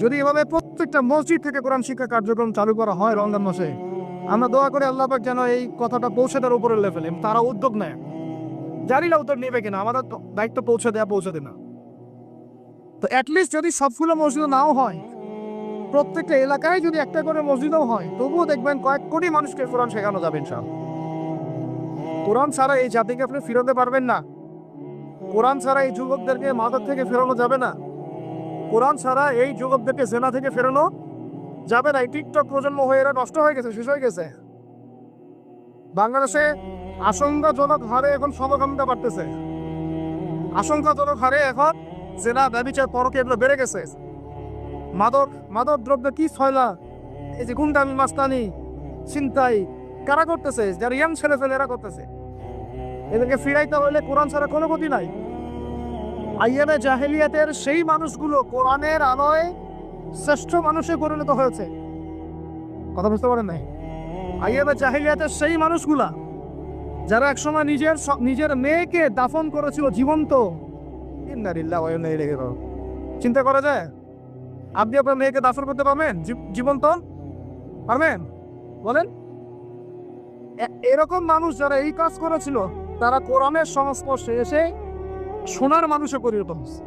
যদি এভাবে প্রত্যেকটা মসজিদ থেকে কোরআন শিক্ষা কার্যক্রম চালু করা হয় রমজান মাসে, আমরা দোয়া করে আল্লাহ পাক যেন এই কথাটা পৌঁছে দেওয়ার উপরে লেভেলে তারা উদ্যোগ নেয়। জানি না উদ্যোগ নেবে কিনা, আমাদের দায়িত্ব পৌঁছে দেওয়া, পৌঁছে দেয় না। তো অ্যাটলিস্ট যদি সবগুলো মসজিদ নাও হয়, প্রত্যেকটা এলাকায় যদি একটা করে মসজিদও হয়, তবুও দেখবেন কয়েক কোটি মানুষকে কোরআন শেখানো যাবে ইনশাআল্লাহ। কোরআন ছাড়া এই জাতিকে আপনি ফিরাতে পারবেন না। কোরআন ছাড়া এই যুবকদেরকে মাদক থেকে ফেরানো যাবে না। কোরআন ছাড়া এই যুবকদেরকে জেনা থেকে ফেরানো যাবে না। এই টিকটক প্রজন্ম হয়ে এরা নষ্ট হয়ে গেছে, শেষ হয়ে গেছে। বাংলাদেশে আশঙ্কাজনক হারে এখন সমকামিতা বাড়তেছে। আশঙ্কাজনক হারে এখন জেনা, ব্যভিচার, পরকে এগুলো বেড়ে গেছে। মাদক দ্রব্য কি ছয়লা, এই যে গুন্ডামি, মাস্তানি, ছিনতাই কারা করতেছে? যারা ইয়াং ছেলে ফেলে এরা করতেছে। এদেরকে ফিরাইতে হলে কোরআন ছাড়া কোনো গতি নাই। আইয়ামে জাহেলিয়াতের সেই মানুষগুলো কোরআনের আলোয় শ্রেষ্ঠ মানুষে পরিণত হয়েছে। কথা বুঝতে পারেন নাই? আইয়ামে জাহেলিয়াতের সেই মানুষগুলা যারা একসময় নিজের মেয়েকে দাফন করেছিল জীবন্ত। ইন্না লিল্লাহি ওয়া ইন্না ইলাইহি রাজিউন। চিন্তা করা যায়? আপনি আপনার মেয়েকে দাফন করতে পারবেন জীবন্ত? পারবেন? বলেন। এরকম মানুষ যারা এই কাজ করেছিল, তারা কোরআনের সংস্পর্শে এসে সোনার মানুষে পরিণত হচ্ছে।